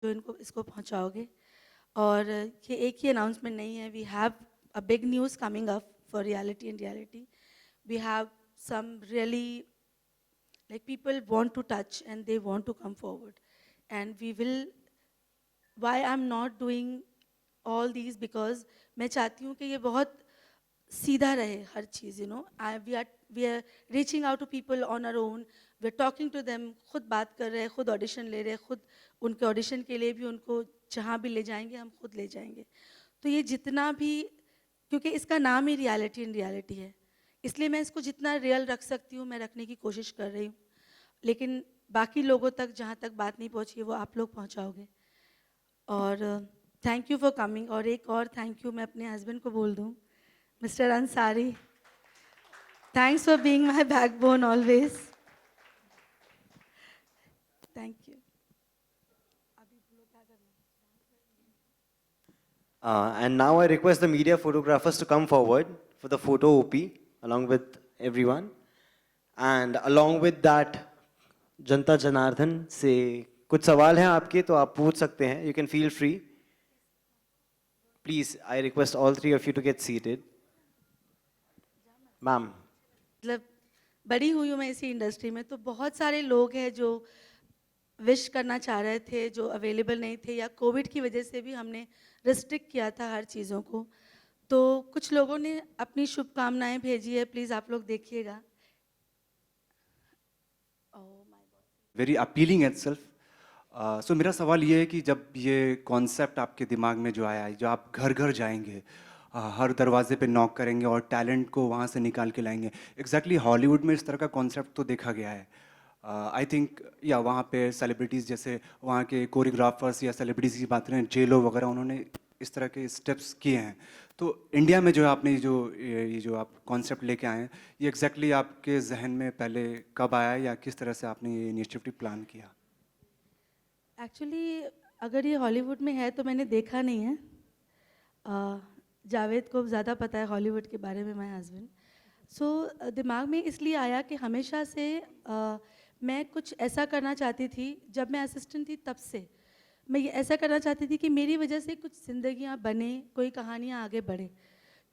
जो इनको इसको पहुंचाओगे। और ये एक ही अनाउंसमेंट नहीं है, we have a big news coming up for reality and reality. We have some really like people want to touch and they want to come forward, and we will, why I'm not doing all these, because मैं चाहती हूँ कि ये बहुत सीधा रहे हर चीज़, we are reaching out to people on our own, we are talking to them, खुद बात कर रहे हैं, खुद ऑडिशन ले रहे हैं, खुद उनके ऑडिशन के लिए भी उनको जहाँ भी ले जाएंगे हम खुद ले जाएंगे। तो ये जितना भी, क्योंकि इसका नाम ही रियलिटी इन रियलिटी है, इसलिए मैं इसको जितना रियल रख सकती हूँ मैं रखने की कोशिश कर रही हूँ। लेकिन बाकी लोगों तक जहाँ तक बात नहीं पहुँची है वो आप लोग पहुँचाओगे। और थैंक यू फॉर कमिंग। और एक और थैंक यू मैं अपने हस्बैंड को बोल दूँ, mister Ansari, thanks for being my backbone always. Thank you. And now I request the media photographers to come forward for the photo OP along with everyone. And along with that, जनता जनार्दन से कुछ सवाल हैं आपके तो आप पूछ सकते हैं. You can feel free. Please, I request all three of you to get seated. Ma'am. मतलब बड़ी हुई हूँ मैं इसी इंडस्ट्री में, तो बहुत सारे लोग हैं जो विश करना चाह रहे थे, जो अवेलेबल नहीं थे, या कोविड की वजह से भी हमने रिस्ट्रिक्ट किया था हर चीज़ों को। तो कुछ लोगों ने अपनी शुभकामनाएं भेजी है, प्लीज़ आप लोग देखिएगा। Very appealing itself. सो मेरा सवाल ये है कि जब ये कॉन्सेप्ट आपके दिमाग में जो आया है, जो आप घर घर जाएंगे, हर दरवाजे पे नॉक करेंगे और टैलेंट को वहाँ से निकाल के लाएंगे, एग्जैक्टली हॉलीवुड में इस तरह का कॉन्सेप्ट तो देखा गया है। आई थिंक या वहाँ पे सेलिब्रिटीज़ जैसे वहाँ के कोरियोग्राफर्स या सेलिब्रिटीज़ की बात करें, जेलो वगैरह, उन्होंने इस तरह के स्टेप्स किए हैं। तो इंडिया में जो है आपने ये जो आप कॉन्सेप्ट लेके आए हैं, ये एग्जैक्टली आपके जहन में पहले कब आया या किस तरह से आपने ये इनिशिएटिव प्लान किया? एक्चुअली अगर ये हॉलीवुड में है तो मैंने देखा नहीं है। जावेद को ज़्यादा पता है हॉलीवुड के बारे में, माय हस्बैंड। सो दिमाग में इसलिए आया कि हमेशा से मैं कुछ ऐसा करना चाहती थी, जब मैं असिस्टेंट थी तब से मैं ये ऐसा करना चाहती थी कि मेरी वजह से कुछ ज़िंदगियाँ बने, कोई कहानियाँ आगे बढ़े।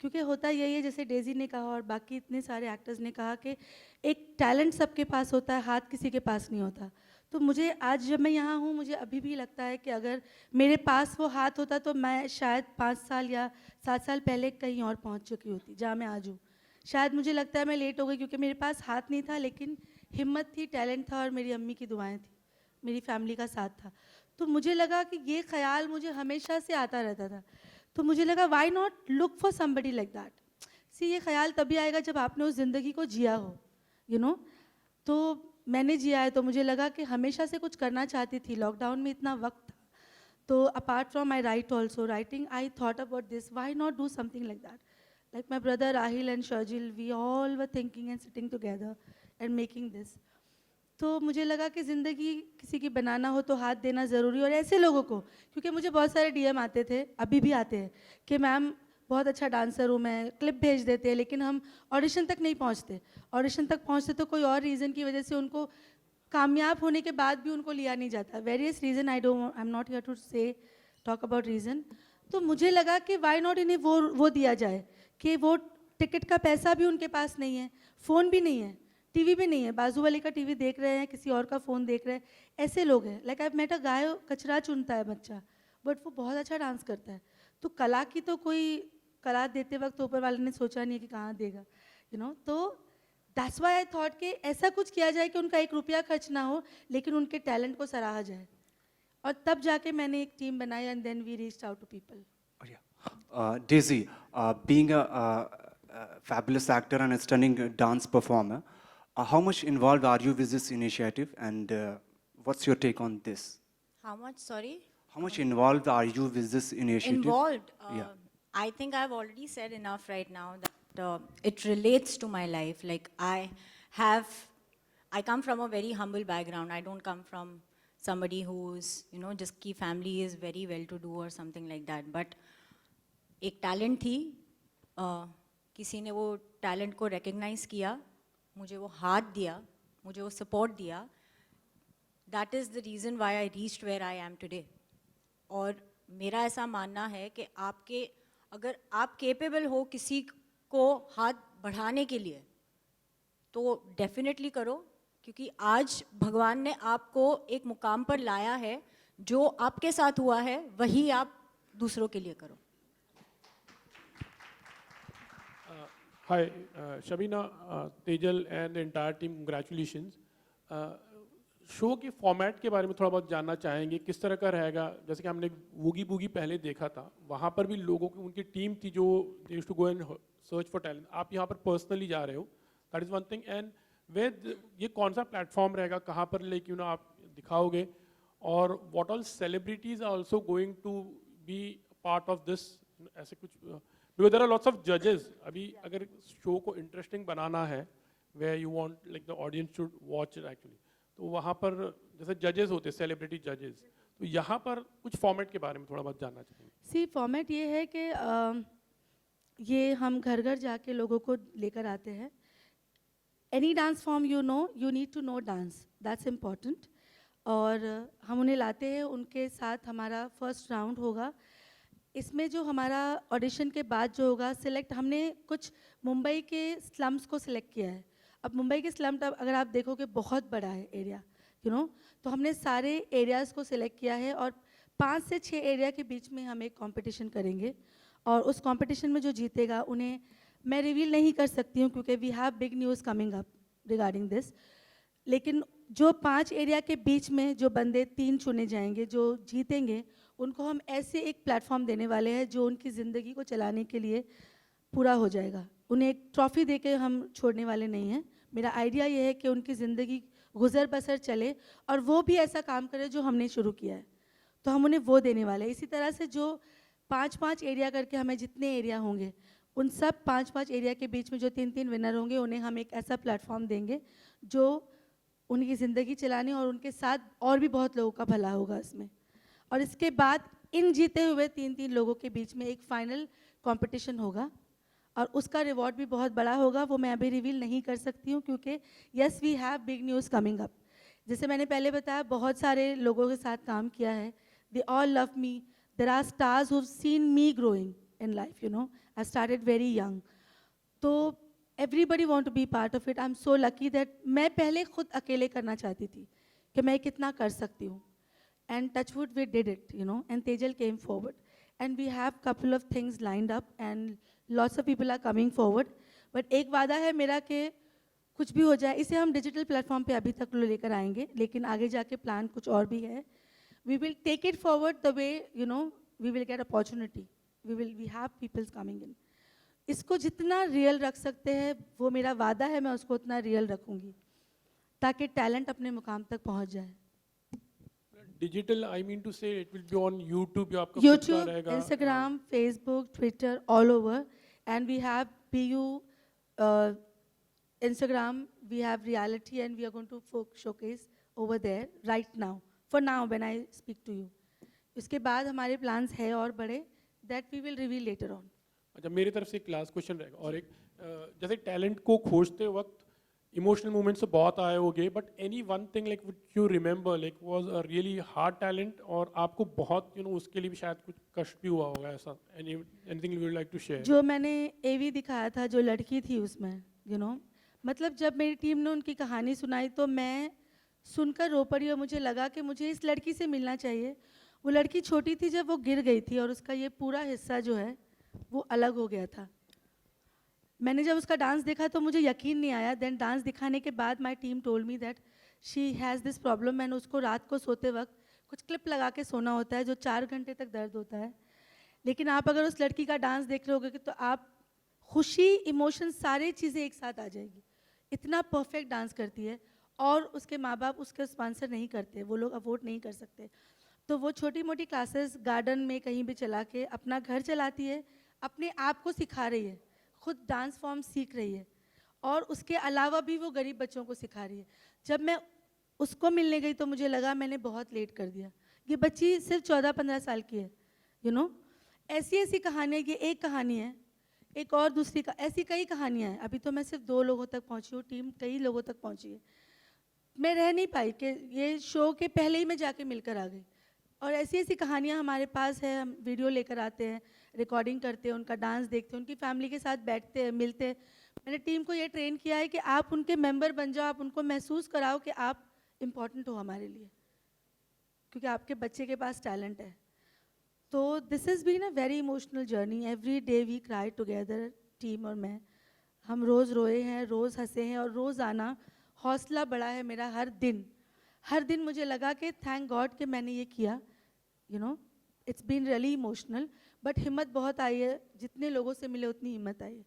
क्योंकि होता यही है, जैसे डेजी ने कहा और बाकी इतने सारे एक्टर्स ने कहा कि एक टैलेंट सबके पास होता है, हाथ किसी के पास नहीं होता। तो मुझे आज जब मैं यहाँ हूँ, मुझे अभी भी लगता है कि अगर मेरे पास वो हाथ होता तो मैं शायद 5 साल या 7 साल पहले कहीं और पहुँच चुकी होती, जहाँ मैं आज हूँ। शायद मुझे लगता है मैं लेट हो गई क्योंकि मेरे पास हाथ नहीं था, लेकिन हिम्मत थी, टैलेंट था और मेरी अम्मी की दुआएं थी, मेरी फैमिली का साथ था। तो मुझे लगा कि ये ख्याल मुझे हमेशा से आता रहता था। तो मुझे लगा why not look for somebody like that. See ये ख्याल तभी आएगा जब आपने उस ज़िंदगी को जिया हो, तो मैंने जिया है, तो मुझे लगा कि हमेशा से कुछ करना चाहती थी। लॉकडाउन में इतना वक्त था, तो apart from I write also writing, I thought about this, why not do something like that. Like my brother Rahil and Sharjil, we all were thinking and sitting together and making this. तो मुझे लगा कि ज़िंदगी किसी की बनाना हो तो हाथ देना ज़रूरी, और ऐसे लोगों को, क्योंकि मुझे बहुत सारे डीएम आते थे, अभी भी आते हैं, कि मैम बहुत अच्छा डांसर हूँ मैं, क्लिप भेज देते हैं, लेकिन हम ऑडिशन तक नहीं पहुँचते। ऑडिशन तक पहुँचते तो कोई और रीज़न की वजह से उनको, कामयाब होने के बाद भी उनको लिया नहीं जाता। Various reason, I am not here to say talk about reason. तो मुझे लगा कि वाई नॉट इन्हें वो दिया जाए कि वो टिकट का पैसा भी उनके पास नहीं है, फ़ोन भी नहीं है, टीवी भी नहीं है, बाजू वाले का टीवी देख रहे हैं, किसी और का फ़ोन देख रहे हैं, ऐसे लोग हैं। लाइक आई मेट अ गाय, कचरा चुनता है बच्चा, बट वो बहुत अच्छा डांस करता है। तो कला की तो कोई, कला देते वक्त ऊपर वाले ने सोचा नहीं है कि कहाँ देगा, तो दैट्स व्हाई आई थॉट कि ऐसा कुछ किया जाए कि उनका 1 रुपया खर्च ना हो, लेकिन उनके टैलेंट को सराहा जाए। और तब जाके मैंने एक टीम बनाई and then we reached out to people. Daisy, being a fabulous actor and a stunning dance performer, how much involved are you with this initiative, and what's your take on this? How much, sorry? How much involved are you with this initiative? Involved. Yeah. I think I've already said enough right now that it relates to my life. Like I come from a very humble background. I don't come from somebody who's, just ki family is very well to do or something like that. But एक talent थी, किसी ने वो talent को recognise किया, मुझे वो हाथ दिया, मुझे वो सपोर्ट दिया. That is the reason why I reached where I am today. और मेरा ऐसा मानना है कि अगर आप केपेबल हो किसी को हाथ बढ़ाने के लिए तो डेफिनेटली करो, क्योंकि आज भगवान ने आपको एक मुकाम पर लाया है, जो आपके साथ हुआ है वही आप दूसरों के लिए करो। Hi, Shabina, Tejal and the entire team, congratulations. Show के फॉर्मेट के बारे में थोड़ा बहुत जानना चाहेंगे, किस तरह का रहेगा? जैसे कि हमने वूगी बूगी पहले देखा था, वहाँ पर भी लोगों की उनकी टीम थी जो they used to go and search for talent. आप यहाँ पर पर्सनली जा रहे हो, that is one thing. And with ये कौन सा प्लेटफॉर्म रहेगा, कहाँ पर लेके आप दिखाओगे, और what all celebrities are also going to be part of this? ऐसे कुछ, because there are lots of जजेस। अभी अगर शो को इंटरेस्टिंग बनाना है, where you want like the audience should watch actually, तो वहाँ पर जैसे जजेस होते हैं, सेलिब्रिटी जजेस, तो यहाँ पर कुछ फॉर्मेट के बारे में थोड़ा बहुत जानना चाहेंगे। सी फॉर्मेट ये है कि ये हम घर घर जाके लोगों को लेकर आते हैं। Any dance form you need to know dance, that's important. और हम उन्हें लाते हैं, उनके साथ हमारा फर्स्ट राउंड होगा। इसमें जो हमारा ऑडिशन के बाद जो होगा सिलेक्ट, हमने कुछ मुंबई के स्लम्स को सिलेक्ट किया है। अब मुंबई के स्लम अगर आप देखोगे बहुत बड़ा है एरिया, तो हमने सारे एरियाज़ को सिलेक्ट किया है और 5 से 6 एरिया के बीच में हम एक कंपटीशन करेंगे। और उस कंपटीशन में जो जीतेगा उन्हें मैं रिवील नहीं कर सकती हूँ, क्योंकि we have big news coming up regarding this. लेकिन जो 5 एरिया के बीच में जो बंदे 3 चुने जाएंगे जो जीतेंगे, उनको हम ऐसे एक प्लेटफॉर्म देने वाले हैं जो उनकी ज़िंदगी को चलाने के लिए पूरा हो जाएगा। उन्हें एक ट्रॉफ़ी दे के हम छोड़ने वाले नहीं हैं। मेरा आइडिया ये है कि उनकी ज़िंदगी गुजर बसर चले और वो भी ऐसा काम करे जो हमने शुरू किया है, तो हम उन्हें वो देने वाले हैं। इसी तरह से जो 5-5 एरिया करके हमें जितने एरिया होंगे, उन सब 5-5 एरिया के बीच में जो 3-3 विनर होंगे, उन्हें हम एक ऐसा प्लेटफॉर्म देंगे जो उनकी ज़िंदगी चलाने और उनके साथ और भी बहुत लोगों का भला होगा इसमें। और इसके बाद इन जीते हुए 3-3 लोगों के बीच में एक फाइनल कंपटीशन होगा और उसका रिवॉर्ड भी बहुत बड़ा होगा। वो मैं अभी रिवील नहीं कर सकती हूँ, क्योंकि yes we have big news coming up. जैसे मैंने पहले बताया, बहुत सारे लोगों के साथ काम किया है। They all love me. There are stars who have seen me growing in life, I started very young. तो everybody want to be part of it. I am so lucky that मैं पहले खुद अकेले करना चाहती थी कि मैं कितना कर सकती हूँ, and touch wood we did it, and Tejal came forward, and we have couple of things lined up and lots of people are coming forward, but एक वादा है मेरा कि कुछ भी हो जाए, इसे हम डिजिटल प्लेटफॉर्म पे अभी तक लेकर आएंगे, लेकिन आगे जाके प्लान कुछ और भी है। we will take it forward the way we will get opportunity, we have people coming in। इसको जितना रियल रख सकते हैं, वो मेरा वादा है, मैं उसको उतना रियल रखूंगी ताकि टैलेंट अपने मुकाम तक पहुंच जाए। डिजिटल, आई मीन टू से it will be on YouTube, या आपका खुद का YouTube, रहेगा? Instagram, Facebook, Twitter, all over, and we have BU Instagram. We have reality, and we are going to showcase over there right now. For now, when I speak to you, उसके बाद हमारे plans है और बड़े, that we will reveal later on. अच्छा, मेरी तरफ से एक लास्ट क्वेश्चन रहेगा। और एक जैसे टैलेंट को खोजते वक्त इमोशनल मोमेंट्स तो बहुत आए होंगे, but any one thing like which you remember like was a really hard talent, और आपको बहुत उसके लिए भी शायद कुछ कष्ट भी हुआ होगा, ऐसा anything you would like to share? जो मैंने AV दिखाया था, जो लड़की थी उसमें, मतलब जब मेरी टीम ने उनकी कहानी सुनाई तो मैं सुनकर रो पड़ी और मुझे लगा कि मुझे इस लड़की से मिलना चाहिए। वो लड़की छोटी थी जब वो गिर गई थी और उसका ये पूरा हिस्सा जो है वो अलग हो गया था। मैंने जब उसका डांस देखा तो मुझे यकीन नहीं आया। देन डांस दिखाने के बाद my team told me that she has this problem. मैंने उसको रात को सोते वक्त कुछ क्लिप लगा के सोना होता है जो 4 घंटे तक दर्द होता है। लेकिन आप अगर उस लड़की का डांस देख रहे होगे तो आप खुशी, इमोशन, सारी चीज़ें एक साथ आ जाएगी। इतना परफेक्ट डांस करती है और उसके माँ बाप उसके स्पॉन्सर नहीं करते, वो लोग अफोर्ड नहीं कर सकते। तो वो छोटी मोटी क्लासेस गार्डन में कहीं भी चला के अपना घर चलाती है, अपने आप को सिखा रही है, खुद डांस फॉर्म सीख रही है और उसके अलावा भी वो गरीब बच्चों को सिखा रही है। जब मैं उसको मिलने गई तो मुझे लगा मैंने बहुत लेट कर दिया। ये बच्ची सिर्फ 14-15 साल की है। ऐसी ऐसी कहानियाँ, ये एक कहानी है, एक और दूसरी का, ऐसी कई कहानियाँ हैं। अभी तो मैं सिर्फ 2 लोगों तक पहुँची हूँ, टीम कई लोगों तक पहुँची है। मैं रह नहीं पाई कि ये शो के पहले ही मैं जाके मिलकर आ गई। और ऐसी ऐसी कहानियाँ हमारे पास है, हम वीडियो लेकर आते हैं, रिकॉर्डिंग करते हैं, उनका डांस देखते हैं, उनकी फैमिली के साथ बैठते हैं, मिलते हैं। मैंने टीम को ये ट्रेन किया है कि आप उनके मेंबर बन जाओ, आप उनको महसूस कराओ कि आप इम्पॉर्टेंट हो हमारे लिए, क्योंकि आपके बच्चे के पास टैलेंट है। तो this is been a very emotional journey. Every day we cry together, team और मैं। हम रोज़ रोए हैं, रोज़ हंसे हैं, और रोज़ आना हौसला बढ़ा है मेरा। हर दिन मुझे लगा कि थैंक गॉड कि मैंने ये किया। You know, it's been really emotional, but हिम्मत बहुत आई है। जितने लोगों से मिले उतनी हिम्मत आई है।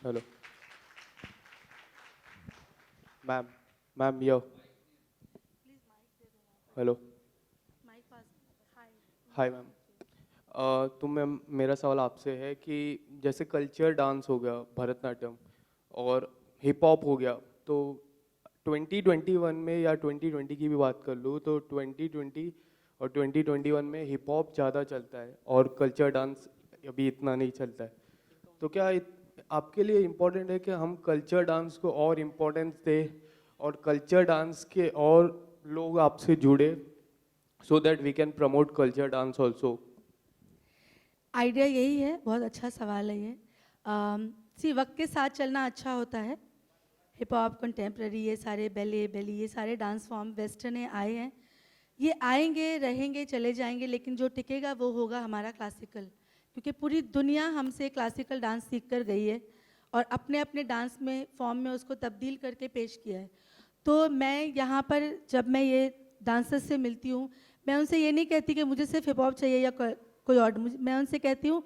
हेलो मैम, मैम यो हेलो हाय मैम। तो मैम मेरा सवाल आपसे है कि जैसे कल्चर डांस हो गया, भरतनाट्यम और हिप हॉप हो गया, तो 2021 में या 2020 की भी बात कर लूँ तो 2020 और 2021 में हिप हॉप ज़्यादा चलता है और कल्चर डांस अभी इतना नहीं चलता है। तो क्या आपके लिए इम्पोर्टेंट है कि हम कल्चर डांस को और इम्पोर्टेंस दें और कल्चर डांस के और लोग आपसे जुड़े, so that we can promote culture dance also? Idea यही है, बहुत अच्छा सवाल है ये। वक्त के साथ चलना अच्छा होता है। हिप हॉप, कंटेम्प्रेरी, ये सारे बैले बेली, ये सारे डांस फॉर्म वेस्टर्न आए हैं। ये आएंगे, रहेंगे, चले जाएंगे, लेकिन जो टिकेगा वो होगा हमारा क्लासिकल, क्योंकि पूरी दुनिया हमसे क्लासिकल डांस सीख कर गई है और अपने अपने डांस में, फॉर्म में उसको तब्दील करके पेश किया है। तो मैं यहाँ पर जब मैं ये डांसर्स से मिलती हूँ, मैं उनसे ये नहीं कहती कि मुझे सिर्फ हिप हॉप चाहिए या कोई और। मैं उनसे कहती हूँ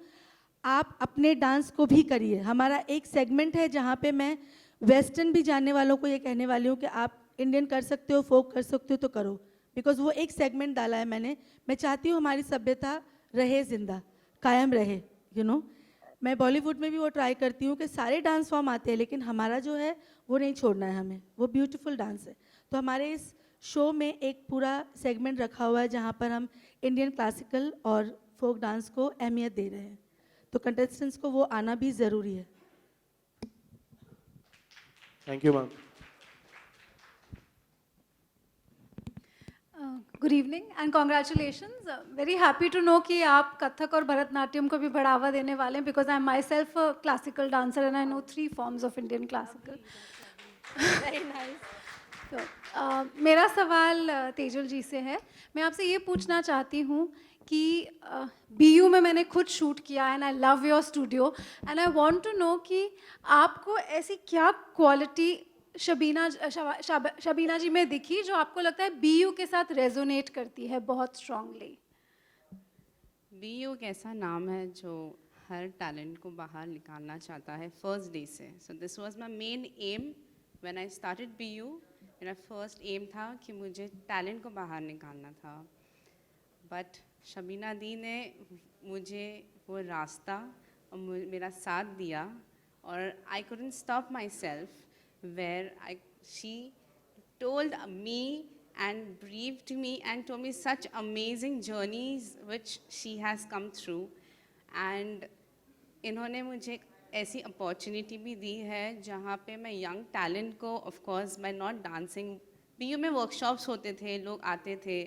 आप अपने डांस को भी करिए। हमारा एक सेगमेंट है जहाँ पे मैं वेस्टर्न भी जानने वालों को ये कहने वाली हूँ कि आप इंडियन कर सकते हो, फोक कर सकते हो तो करो, बिकॉज वो एक सेगमेंट डाला है मैंने। मैं चाहती हूँ हमारी सभ्यता रहे, जिंदा कायम रहे। मैं बॉलीवुड में भी वो ट्राई करती हूँ कि सारे डांस फॉर्म आते हैं, लेकिन हमारा जो है वो नहीं छोड़ना है हमें, वो ब्यूटीफुल डांस है। तो हमारे इस शो में एक पूरा सेगमेंट रखा हुआ है जहाँ पर हम इंडियन क्लासिकल और फोक डांस को अहमियत दे रहे हैं। तो कंटेस्टेंट्स को वो आना भी ज़रूरी है। Thank you ma'am. Good evening and congratulations. Very happy to know कि आप कथक और भरतनाट्यम को भी बढ़ावा देने वाले हैं, because I am my self classical dancer and I know 3 forms of Indian classical. Very nice. तो मेरा सवाल तेजल जी से है। मैं आपसे ये पूछना चाहती हूँ कि BU में मैंने खुद शूट किया and I love your studio and I want to know कि आपको ऐसी क्या क्वालिटी शबीना जी में दिखी जो आपको लगता है BU के साथ रेजोनेट करती है बहुत स्ट्रांगली? BU एक ऐसा नाम है जो हर टैलेंट को बाहर निकालना चाहता है फर्स्ट डे से। So this was my main M when I started BU। मेरा फर्स्ट एम था कि मुझे टैलेंट को बाहर निकालना था, बट शबीना दी ने मुझे वो रास्ता और मेरा साथ दिया और I couldn't stop my self where she told me and briefed me and told me such amazing journeys which she has come through, and इन्होंने मुझे ऐसी अपॉर्चुनिटी भी दी है जहाँ पे मैं यंग टैलेंट को, of course by not dancing, BU में वर्कशॉप्स होते थे, लोग आते थे,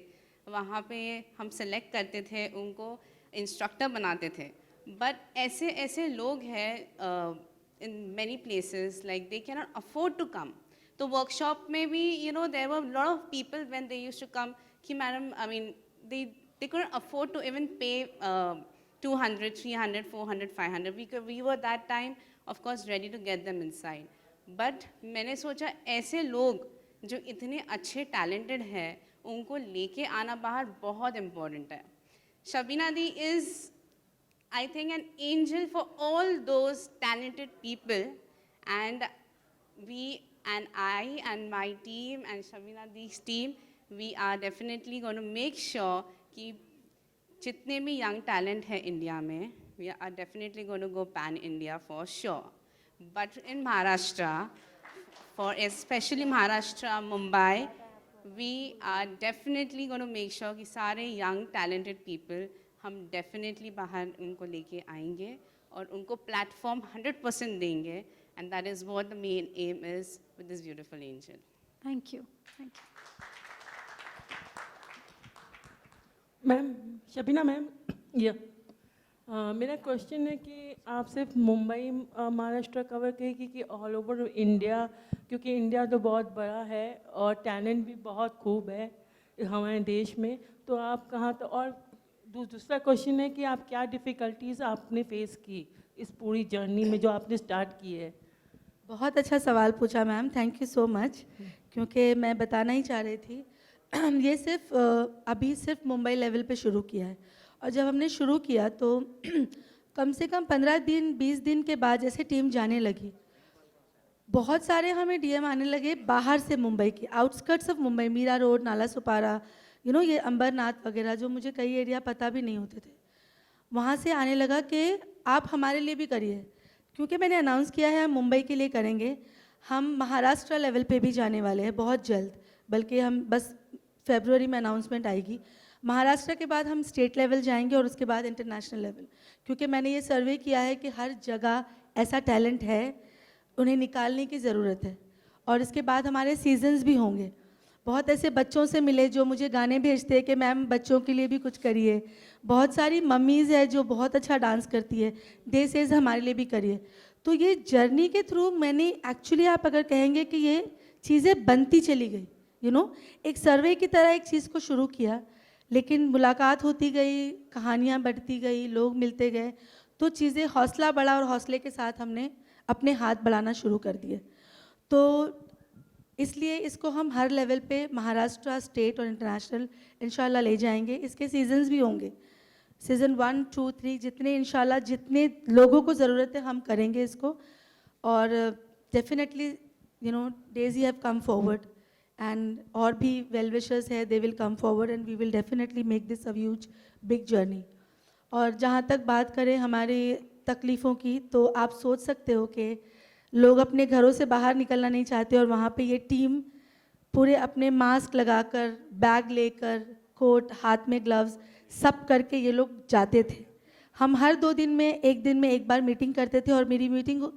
वहाँ पे हम सेलेक्ट करते थे, उनको इंस्ट्रक्टर बनाते थे, बट ऐसे ऐसे लोग हैं in many places, like they cannot afford to come. तो workshop में भी, there were a lot of people when they used to come, कि madam, I mean, they couldn't afford to even pay 200, 300, 400, 500. We were that time, of course, ready to get them inside. But मैंने सोचा ऐसे लोग जो इतने अच्छे talented हैं, उनको लेके आना बाहर बहुत important है. शबीना दी is, I think, an angel for all those talented people, and I and my team and Shabina Di's team, we are definitely going to make sure कि जितने भी young talent है India में, we are definitely going to go pan India for sure. But in Maharashtra, for especially Maharashtra, Mumbai, we are definitely going to make sure कि सारे young talented people हम definitely बाहर उनको लेके आएंगे और उनको प्लेटफॉर्म 100% देंगे, and that is what the main M is with this beautiful angel. Thank you. Ma'am, Shabina ma'am, या मेरा क्वेश्चन है कि आप सिर्फ मुंबई महाराष्ट्र कवर करेगी कि ऑल ओवर इंडिया, क्योंकि इंडिया तो बहुत बड़ा है और टैलेंट भी बहुत खूब है हमारे देश में, तो आप कहाँ तो, और दूसरा क्वेश्चन है कि आप क्या डिफ़िकल्टीज़ आपने फेस की इस पूरी जर्नी में जो आपने स्टार्ट की है। बहुत अच्छा सवाल पूछा ma'am, thank you so much, क्योंकि मैं बताना ही चाह रही थी ये सिर्फ अभी सिर्फ मुंबई लेवल पे शुरू किया है, और जब हमने शुरू किया तो कम से कम 15 दिन 20 दिन के बाद जैसे टीम जाने लगी, बहुत सारे हमें डीएम आने लगे बाहर से, मुंबई के outskirts of Mumbai, Mira road, Nala Sopara, ये अंबरनाथ वगैरह, जो मुझे कई एरिया पता भी नहीं होते थे, वहाँ से आने लगा कि आप हमारे लिए भी करिए, क्योंकि मैंने अनाउंस किया है हम मुंबई के लिए करेंगे, हम महाराष्ट्र लेवल पे भी जाने वाले हैं बहुत जल्द, बल्कि हम बस फरवरी में अनाउंसमेंट आएगी। महाराष्ट्र के बाद हम स्टेट लेवल जाएंगे और उसके बाद इंटरनेशनल लेवल, क्योंकि मैंने ये सर्वे किया है कि हर जगह ऐसा टैलेंट है, उन्हें निकालने की ज़रूरत है। और इसके बाद हमारे सीजन्स भी होंगे। बहुत ऐसे बच्चों से मिले जो मुझे गाने भेजते हैं कि मैम बच्चों के लिए भी कुछ करिए। बहुत सारी मम्मीज़ है जो बहुत अच्छा डांस करती है, दे सेज हमारे लिए भी करिए। तो ये जर्नी के थ्रू मैंने एक्चुअली, आप अगर कहेंगे कि ये चीज़ें बनती चली गई, एक सर्वे की तरह एक चीज़ को शुरू किया, लेकिन मुलाकात होती गई, कहानियाँ बढ़ती गई, लोग मिलते गए, तो चीज़ें हौसला बढ़ा और हौसले के साथ हमने अपने हाथ बढ़ाना शुरू कर दिए। तो इसलिए इसको हम हर लेवल पे महाराष्ट्र, स्टेट और इंटरनेशनल इंशाल्लाह ले जाएंगे। इसके सीजन्स भी होंगे, सीज़न 1, 2, 3, जितने इंशाल्लाह जितने लोगों को ज़रूरत है हम करेंगे इसको। और definitely Daisy have come forward, and और भी वेल विशर्स है, they will come forward and we will definitely make this a huge big journey. और जहाँ तक बात करें हमारी तकलीफ़ों की, तो आप सोच सकते हो कि लोग अपने घरों से बाहर निकलना नहीं चाहते, और वहाँ पे ये टीम पूरे अपने मास्क लगाकर, बैग लेकर, कोट, हाथ में ग्लव्स, सब करके ये लोग जाते थे। हम हर 2 दिन में, एक दिन में एक बार मीटिंग करते थे, और मेरी मीटिंग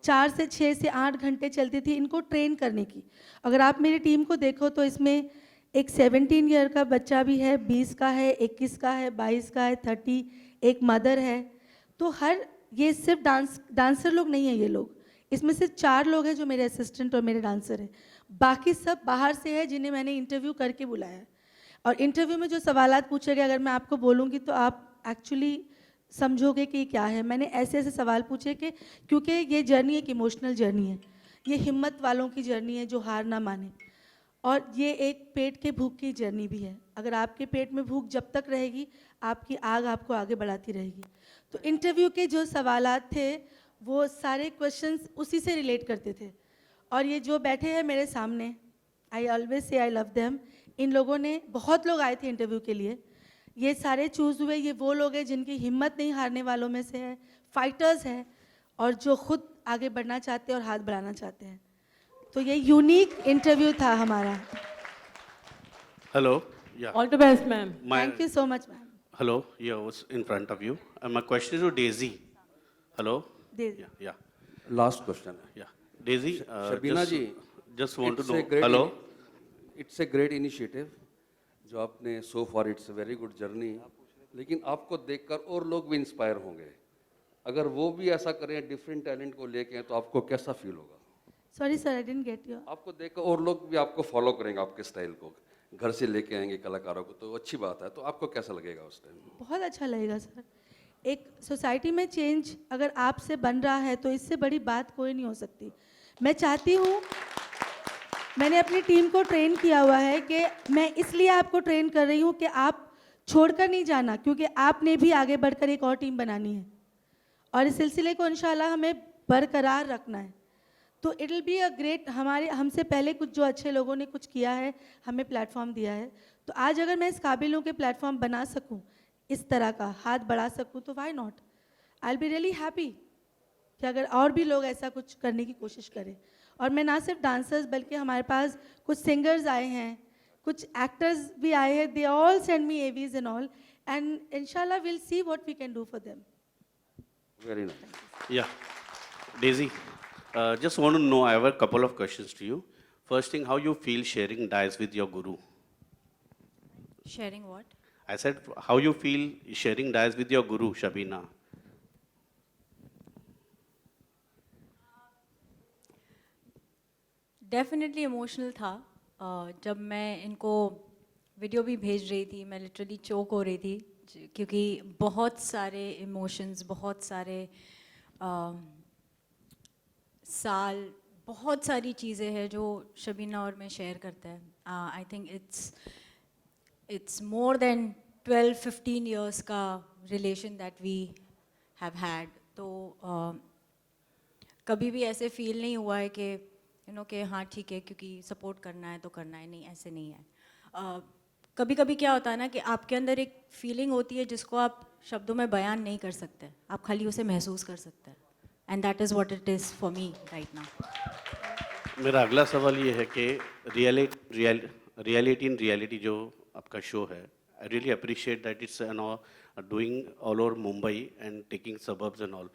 4 से 6 से 8 घंटे चलती थी इनको ट्रेन करने की। अगर आप मेरी टीम को देखो तो इसमें एक 17 ईयर का बच्चा भी है, 20 का है, 21 का है, 22 का है, 30, एक मदर है। तो हर, ये सिर्फ डांसर लोग नहीं है ये लोग, इसमें सिर्फ 4 लोग हैं जो मेरे असिस्टेंट और मेरे डांसर हैं, बाकी सब बाहर से है जिन्हें मैंने इंटरव्यू करके बुलाया है। और इंटरव्यू में जो सवालात पूछे गए, अगर मैं आपको बोलूँगी तो आप एक्चुअली समझोगे कि क्या है। मैंने ऐसे ऐसे सवाल पूछे कि क्योंकि ये जर्नी एक इमोशनल जर्नी है, ये हिम्मत वालों की जर्नी है जो हार ना माने, और ये एक पेट के भूख की जर्नी भी है। अगर आपके पेट में भूख जब तक रहेगी, आपकी आग आपको आगे बढ़ाती रहेगी। तो इंटरव्यू के जो सवालात थे वो सारे क्वेश्चंस उसी से रिलेट करते थे। और ये जो बैठे हैं मेरे सामने, I always say I love them, इन लोगों ने, बहुत लोग आए थे इंटरव्यू के लिए, ये सारे चूज़ हुए, ये वो लोग हैं जिनकी हिम्मत नहीं हारने वालों में से है, फाइटर्स हैं, और जो खुद आगे बढ़ना चाहते हैं और हाथ बढ़ाना चाहते हैं। तो ये यूनिक इंटरव्यू था हमारा। Hello. Yeah. All the best ma'am. Thank you so much ma'am. Hello. Yeah, what's in front of you? My question is to Daisy. Hello. Daisy. Yeah. Yeah. Last question है Yeah. Daisy. Shabina ji, Just want to it's a know. great Hello. It's a great initiative जो आपने so far, it's a very good journey, लेकिन आपको देखकर और लोग भी inspire होंगे। अगर वो भी ऐसा करें, डिफरेंट टैलेंट को लेके, तो आपको कैसा फील होगा? Sorry sir, I didn't get you. आपको देखकर और लोग भी आपको फॉलो करेंगे, आपके स्टाइल को घर से लेके आएंगे कलाकारों को, तो अच्छी बात है। तो आपको कैसा लगेगा उस टाइम? बहुत अच्छा लगेगा सर। एक सोसाइटी में चेंज अगर आपसे बन रहा है तो इससे बड़ी बात कोई नहीं हो सकती। मैं चाहती हूँ, मैंने अपनी टीम को ट्रेन किया हुआ है कि मैं इसलिए आपको ट्रेन कर रही हूँ कि आप छोड़कर नहीं जाना, क्योंकि आपने भी आगे बढ़कर एक और टीम बनानी है, और इस सिलसिले को इंशाल्लाह हमें बरकरार रखना है। तो it will be a great, हमसे पहले कुछ जो अच्छे लोगों ने कुछ किया है, हमें प्लेटफॉर्म दिया है, तो आज अगर मैं इस काबिल हूँ कि प्लेटफॉर्म बना सकूँ, इस तरह का हाथ बढ़ा सकूँ, तो why not. I will be really happy कि अगर और भी लोग ऐसा कुछ करने की कोशिश करें। और मैं ना सिर्फ डांसर्स, बल्कि हमारे पास कुछ सिंगर्स आए हैं, कुछ एक्टर्स भी आए हैं, they all send me AVs and all, and इंशाल्लाह will see what we can do for them. Very nice. Yeah. Daisy. Just want to know. I have a couple of questions to you. First thing, how you feel sharing dice with your guru? Sharing what? I said, how you feel sharing dais with your guru, Shabina? Definitely emotional था। जब मैं इनको video भी भेज रही थी, मैं literally चोक हो रही थी, क्योंकि बहुत सारे इमोशंस, बहुत सारे साल, बहुत सारी चीज़ें हैं जो शबीना और मैं शेयर करते हैं। I think it's more than 12-15 years का relation that we have had. तो कभी भी ऐसे फील नहीं हुआ है कि कि हाँ ठीक है, क्योंकि सपोर्ट करना है तो करना है, नहीं ऐसे नहीं है। कभी कभी क्या होता है ना कि आपके अंदर एक फीलिंग होती है जिसको आप शब्दों में बयान नहीं कर सकते, आप खाली उसे महसूस कर सकते हैं, and that is what it is for me right now. मेरा अगला सवाल ये है कि रियलिटी इन रियलिटी जो आपका शो है, I really appreciate that it's doing all over Mumbai and taking suburbs and all.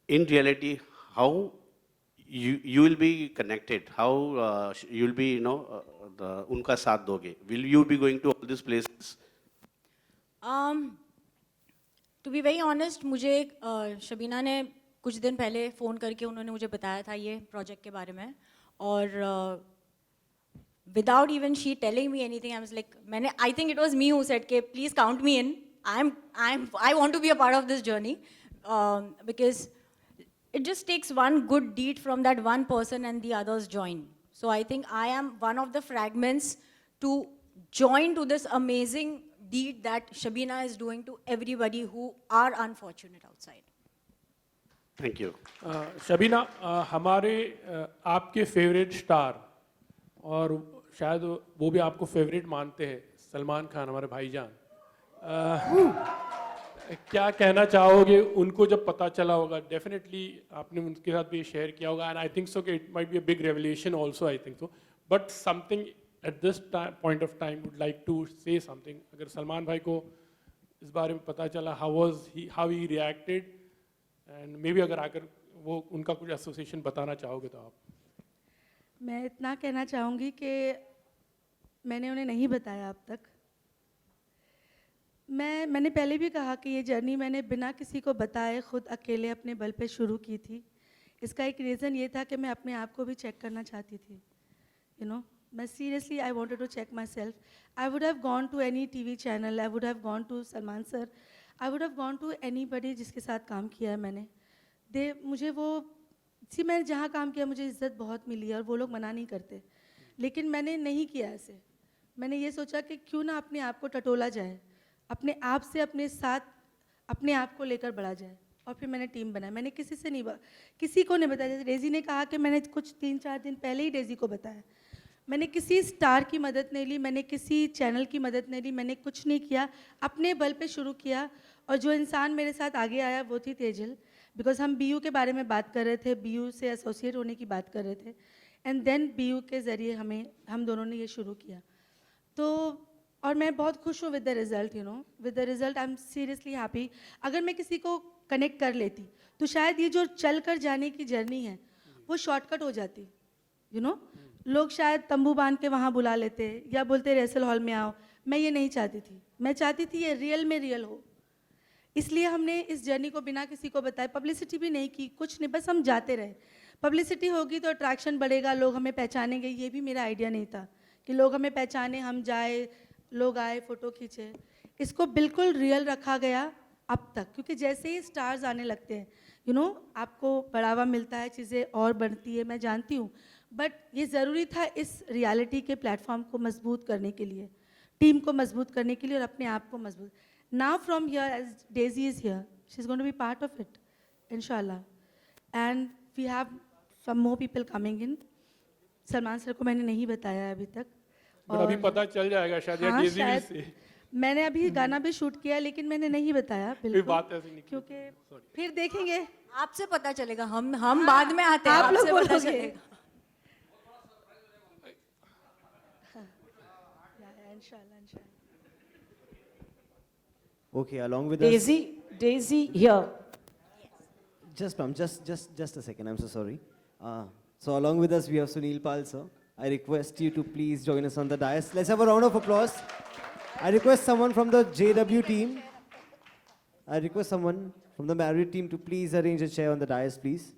In reality, how you will be connected, how you will be, उनका साथ दोगे? Will you be going to all these places? To be very honest, मुझे शबीना ने कुछ दिन पहले phone करके उन्होंने मुझे बताया था ये प्रोजेक्ट के बारे में, और without even she telling me anything, I was like, I think it was me who said के please count me in, I want to be a part of this journey, because it just takes one good deed from that one person and the others join. So I think I am one of the fragments to join to this amazing deed that Shabina is doing to everybody who are unfortunate outside. Thank you. Shabina, हमारे आपके favourite star, और शायद वो भी आपको favourite मानते हैं, सलमान खान, हमारे भाईजान, क्या कहना चाहोगे? उनको जब पता चला होगा, डेफिनेटली आपने उनके साथ भी शेयर किया होगा, एंड आई थिंक सो कि it might be a big revelation also, I think so, but something at this point of time would like to say something. अगर सलमान भाई को इस बारे में पता चला, how he reacted, and maybe अगर वो उनका कुछ एसोसिएशन बताना चाहोगे तो आप। मैं इतना कहना चाहूँगी कि मैंने उन्हें नहीं बताया अब तक। मैंने पहले भी कहा कि ये जर्नी मैंने बिना किसी को बताए खुद अकेले अपने बल पे शुरू की थी। इसका एक रीज़न ये था कि मैं अपने आप को भी चेक करना चाहती थी, मैं seriously I wanted to check myself. I would have gone to any TV channel, I would have gone to Salman sir, I would have gone to anybody जिसके साथ काम किया है मैंने। मुझे मैंने जहाँ काम किया मुझे इज़्ज़त बहुत मिली है, और वो लोग मना नहीं करते, लेकिन मैंने नहीं किया ऐसे। मैंने ये सोचा कि क्यों ना अपने आप को टटोला जाए, अपने आप से अपने साथ अपने आप को लेकर बढ़ा जाए, और फिर मैंने टीम बनाया। मैंने किसी को नहीं बताया। जैसे डेजी ने कहा कि मैंने कुछ 3-4 दिन पहले ही डेजी को बताया। मैंने किसी स्टार की मदद नहीं ली, मैंने किसी चैनल की मदद नहीं ली, मैंने कुछ नहीं किया, अपने बल पे शुरू किया। और जो इंसान मेरे साथ आगे आया वो थी तेजल, बिकॉज हम BU के बारे में बात कर रहे थे, BU से एसोसिएट होने की बात कर रहे थे, एंड देन BU के ज़रिए हम दोनों ने ये शुरू किया। तो और मैं बहुत खुश हूँ with the result, with the result I am seriously happy. अगर मैं किसी को कनेक्ट कर लेती तो शायद ये जो चल कर जाने की जर्नी है वो शॉर्टकट हो जाती, लोग शायद तंबू बांध के वहाँ बुला लेते या बोलते रेसल हॉल में आओ। मैं ये नहीं चाहती थी, मैं चाहती थी ये रियल में रियल हो। इसलिए हमने इस जर्नी को बिना किसी को बताए, पब्लिसिटी भी नहीं की, कुछ नहीं, बस हम जाते रहे। पब्लिसिटी होगी तो अट्रैक्शन बढ़ेगा, लोग हमें पहचानेंगे, ये भी मेरा आइडिया नहीं था कि लोग हमें पहचाने, हम जाए, लोग आए, फ़ोटो खींचे। इसको बिल्कुल रियल रखा गया अब तक, क्योंकि जैसे ही स्टार्स आने लगते हैं आपको बढ़ावा मिलता है, चीज़ें और बढ़ती है, मैं जानती हूँ, बट ये ज़रूरी था इस रियलिटी के प्लेटफॉर्म को मजबूत करने के लिए, टीम को मजबूत करने के लिए, और अपने आप को मजबूत। Now from here as Daisy is here, she is going to be part of it इंशाल्लाह, and we have some more people coming in. Salman sir को मैंने नहीं बताया अभी तक, और अभी पता चल जाएगा शायद, हाँ, डेजी शायद से। मैंने अभी गाना भी शूट किया, लेकिन मैंने नहीं बताया बिल्कुल, बात ऐसी नहीं, क्योंकि फिर देखेंगे, आपसे पता चलेगा, हम बाद में आते हैं, आप लोग आपसे पता बोलोगे। चलेगा। इंशाल्लाह। Okay, along with us. Daisy here. Just a second, I'm so sorry. So along with us we have Sunil Pal sir. I request you to please join us on the dais. Let's have a round of applause. I request someone from the JW team. I request someone from the married team to please arrange a chair on the dais, please.